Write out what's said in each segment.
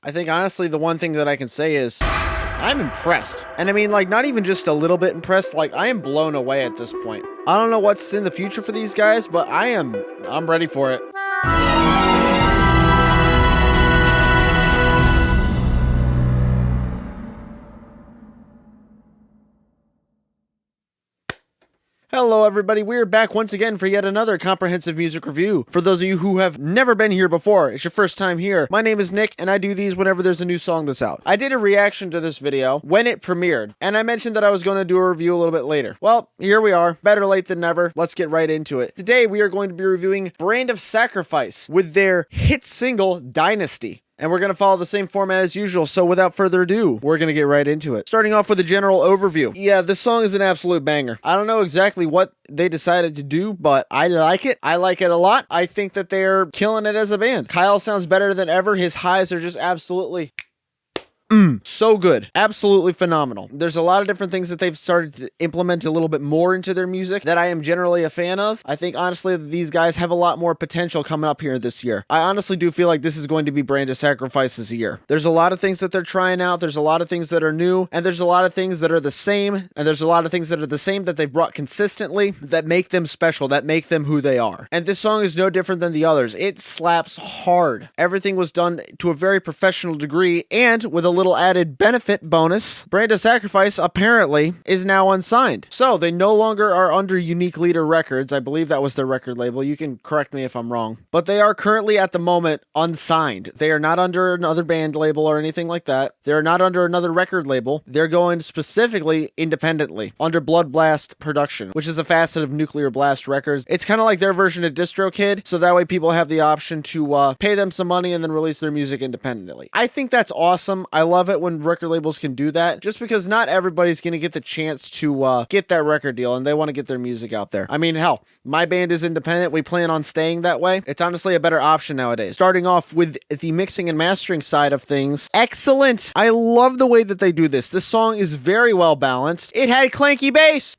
I think honestly the one thing that I can say is I'm impressed. And I mean, like, not even just a little bit impressed, like I am blown away at this point. I don't know what's in the future for these guys, but I'm ready for it. Hello everybody, we're back once again for yet another comprehensive music review. For those of you who have never been here before, it's your first time here, my name is Nick and I do these whenever there's a new song that's out. I did a reaction to this video when it premiered, and I mentioned that I was going to do a review a little bit later. Well, here we are, better late than never, let's get right into it. Today we are going to be reviewing Brand of Sacrifice with their hit single, Dynasty. And we're going to follow the same format as usual, so without further ado, we're going to get right into it. Starting off with a general overview. Yeah, this song is an absolute banger. I don't know exactly what they decided to do, but I like it. I like it a lot. I think that they're killing it as a band. Kyle sounds better than ever. His highs are just absolutely... so good. Absolutely phenomenal. There's a lot of different things that they've started to implement a little bit more into their music that I am generally a fan of. I think honestly that these guys have a lot more potential coming up here this year. I honestly do feel like this is going to be Brand of Sacrifice this year. There's a lot of things that they're trying out. There's a lot of things that are new, and there's a lot of things that are the same, and there's a lot of things that are the same that they've brought consistently that make them special, that make them who they are. And this song is no different than the others. It slaps hard. Everything was done to a very professional degree, and with a little added benefit bonus, Brand of Sacrifice apparently is now unsigned. So they no longer are under Unique Leader Records. I believe that was their record label. You can correct me if I'm wrong. But they are currently at the moment unsigned. They are not under another band label or anything like that. They're not under another record label. They're going specifically independently under Blood Blast Production, which is a facet of Nuclear Blast Records. It's kind of like their version of DistroKid, so that way people have the option to pay them some money and then release their music independently. I think that's awesome. I love it when record labels can do that, just because not everybody's going to get the chance to get that record deal and they want to get their music out there. I mean, hell, my band is independent. We plan on staying that way. It's honestly a better option nowadays. Starting off with the mixing and mastering side of things, excellent. I love the way that they do this. This song is very well balanced. It had clanky bass.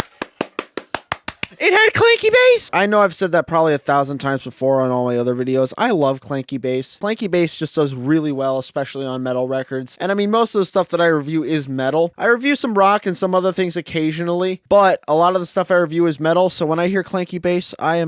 It had clanky bass! I know I've said that probably 1,000 times before on all my other videos. I love clanky bass. Clanky bass just does really well, especially on metal records. And I mean, most of the stuff that I review is metal. I review some rock and some other things occasionally, but a lot of the stuff I review is metal, so when I hear clanky bass, I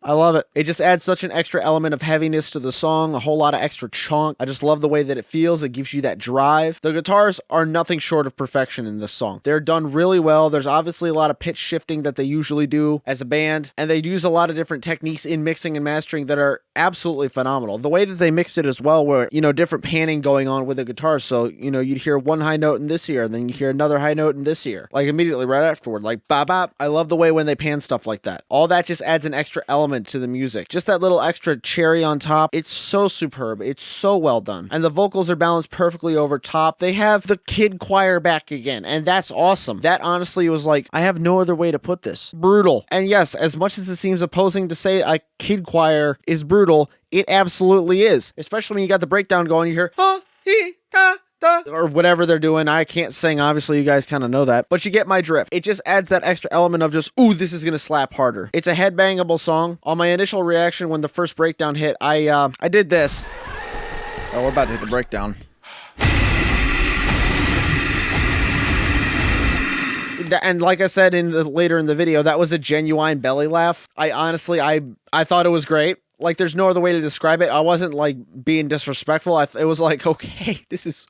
love it. It just adds such an extra element of heaviness to the song, a whole lot of extra chunk. I just love the way that it feels. It gives you that drive. The guitars are nothing short of perfection in this song. They're done really well. There's obviously a lot of pitch shifting that they usually do as a band, and they use a lot of different techniques in mixing and mastering that are absolutely phenomenal. The way that they mixed it as well, where, you know, different panning going on with the guitar, so, you know, you'd hear one high note in this ear, and then you hear another high note in this ear, like immediately right afterward, like bop bop. I love the way when they pan stuff like that. All that just adds an extra element to the music. Just that little extra cherry on top. It's so superb. It's so well done. And the vocals are balanced perfectly over top. They have the kid choir back again, and that's awesome. That honestly was like, I have no other way to put this. Brutal. And yes, as much as it seems opposing to say a kid choir is brutal, it absolutely is. Especially when you got the breakdown going, you hear, ha, he, ha, da, or whatever they're doing. I can't sing, obviously, you guys kind of know that, but you get my drift. It just adds that extra element of just, ooh, this is going to slap harder. It's a headbangable song. On my initial reaction when the first breakdown hit, I did this. Oh, we're about to hit the breakdown. And like I said later in the video, that was a genuine belly laugh. I honestly, I thought it was great. Like, there's no other way to describe it. I wasn't like being disrespectful. It was like, okay, this is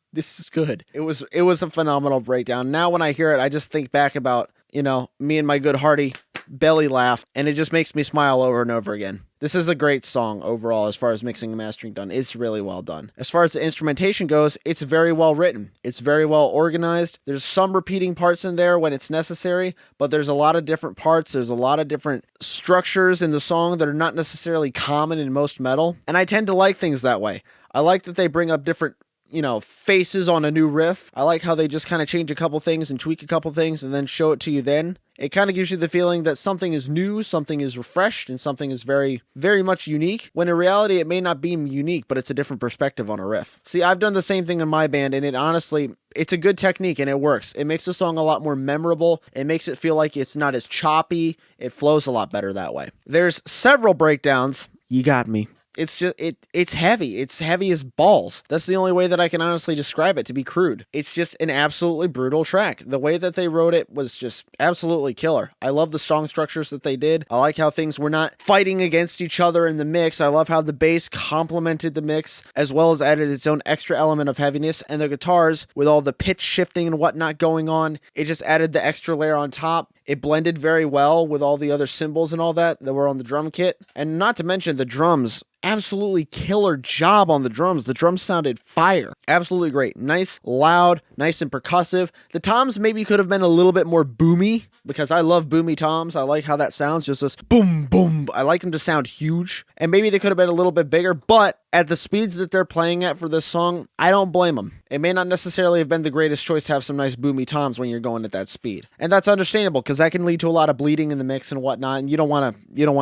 good. It was a phenomenal breakdown. Now when I hear it, I just think back about, you know, me and my good hearty belly laugh, and it just makes me smile over and over again. This is a great song overall as far as mixing and mastering done. It's really well done. As far as the instrumentation goes, it's very well written. It's very well organized. There's some repeating parts in there when it's necessary, but there's a lot of different parts. There's a lot of different structures in the song that are not necessarily common in most metal, and I tend to like things that way. I like that they bring up different, you know, faces on a new riff. I like how they just kind of change a couple things and tweak a couple things and then show it to you then. It kind of gives you the feeling that something is new, something is refreshed, and something is very, very much unique, when in reality it may not be unique, but it's a different perspective on a riff. See, I've done the same thing in my band, and it honestly, it's a good technique and it works. It makes the song a lot more memorable. It makes it feel like it's not as choppy. It flows a lot better that way. There's several breakdowns. You got me. It's just, it's heavy. It's heavy as balls. That's the only way that I can honestly describe it, to be crude. It's just an absolutely brutal track. The way that they wrote it was just absolutely killer. I love the song structures that they did. I like how things were not fighting against each other in the mix. I love how the bass complemented the mix, as well as added its own extra element of heaviness, and the guitars, with all the pitch shifting and whatnot going on, it just added the extra layer on top. It blended very well with all the other cymbals and all that were on the drum kit. And not to mention the drums. Absolutely killer job on the drums. The drums sounded fire. Absolutely great. Nice, loud, nice and percussive. The toms maybe could have been a little bit more boomy, because I love boomy toms. I like how that sounds. Just this boom, boom. I like them to sound huge. And maybe they could have been a little bit bigger, but at the speeds that they're playing at for this song, I don't blame them. It may not necessarily have been the greatest choice to have some nice boomy toms when you're going at that speed. And that's understandable, because that can lead to a lot of bleeding in the mix and whatnot, and you don't want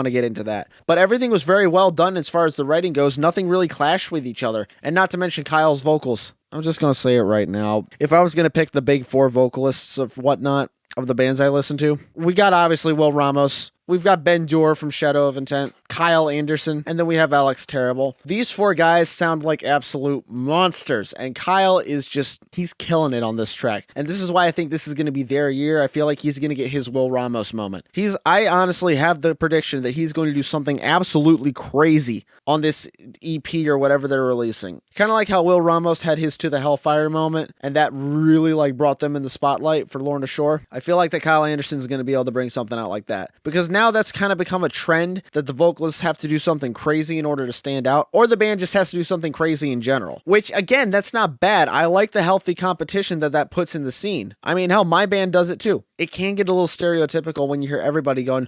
to get into that. But everything was very well done as far as the writing goes. Nothing really clashed with each other. And not to mention Kyle's vocals. I'm just going to say it right now. If I was going to pick the big four vocalists of whatnot, of the bands I listen to, we got obviously Will Ramos. We've got Ben Dure from Shadow of Intent, Kyle Anderson, and then we have Alex Terrible. These four guys sound like absolute monsters, and Kyle is just, he's killing it on this track. And this is why I think this is going to be their year. I feel like he's going to get his Will Ramos moment. I honestly have the prediction that he's going to do something absolutely crazy on this EP or whatever they're releasing. Kind of like how Will Ramos had his To the Hellfire moment, and that really like brought them in the spotlight for Lorna Shore. I feel like that Kyle Anderson is going to be able to bring something out like that, because now that's kind of become a trend that the vocalists have to do something crazy in order to stand out, or the band just has to do something crazy in general, which again, that's not bad. I like the healthy competition that puts in the scene. I mean, hell, my band does it too. It can get a little stereotypical when you hear everybody going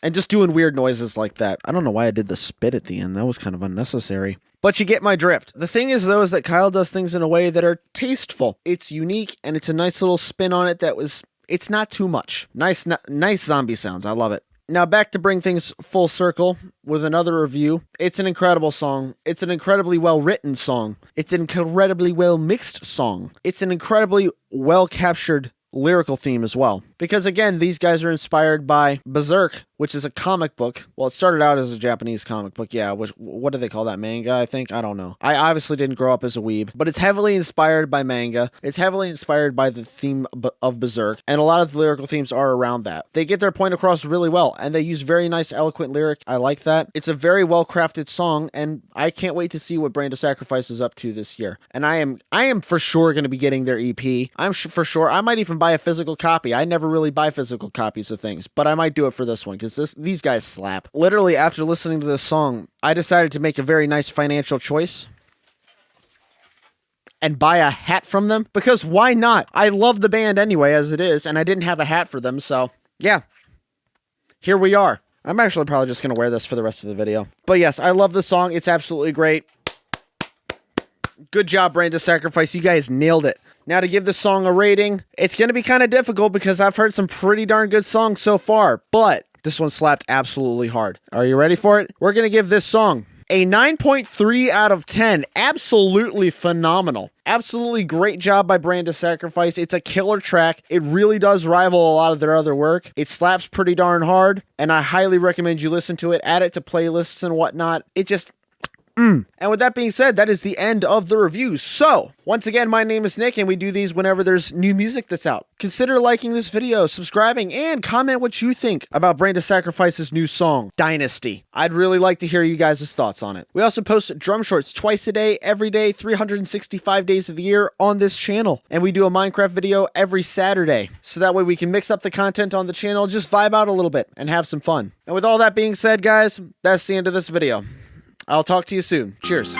and just doing weird noises like that. I don't know why I did the spit at the end. That was kind of unnecessary. But you get my drift. The thing is, though, is that Kyle does things in a way that are tasteful. It's unique, and it's a nice little spin on it it's not too much. Nice zombie sounds. I love it. Now back to bring things full circle with another review. It's an incredible song. It's an incredibly well-written song. It's an incredibly well-mixed song. It's an incredibly well-captured lyrical theme as well. Because again, these guys are inspired by Berserk, which is a comic book. Well, it started out as a Japanese comic book, yeah. What do they call that? Manga, I think? I don't know. I obviously didn't grow up as a weeb, but it's heavily inspired by manga. It's heavily inspired by the theme of Berserk, and a lot of the lyrical themes are around that. They get their point across really well, and they use very nice, eloquent lyric. I like that. It's a very well-crafted song, and I can't wait to see what Brand of Sacrifice is up to this year. And I am for sure going to be getting their EP. I'm for sure. I might even buy a physical copy. I never really buy physical copies of things, but I might do it for this one, because these guys slap. Literally, after listening to this song, I decided to make a very nice financial choice and buy a hat from them, because why not? I love the band anyway as it is, and I didn't have a hat for them, so yeah, here we are. I'm actually probably just going to wear this for the rest of the video. But yes, I love the song. It's absolutely great. Good job, Brand of Sacrifice. You guys nailed it. Now, to give this song a rating, it's going to be kind of difficult because I've heard some pretty darn good songs so far, but this one slapped absolutely hard. Are you ready for it? We're going to give this song a 9.3 out of 10. Absolutely phenomenal. Absolutely great job by Brand of Sacrifice. It's a killer track. It really does rival a lot of their other work. It slaps pretty darn hard, and I highly recommend you listen to it. Add it to playlists and whatnot. It just... And with that being said, that is the end of the review. So, once again, my name is Nick, and we do these whenever there's new music that's out. Consider liking this video, subscribing, and comment what you think about Brand of Sacrifice's new song, Dynasty. I'd really like to hear you guys' thoughts on it. We also post drum shorts twice a day, every day, 365 days of the year on this channel. And we do a Minecraft video every Saturday. So that way we can mix up the content on the channel, just vibe out a little bit, and have some fun. And with all that being said, guys, that's the end of this video. I'll talk to you soon. Cheers.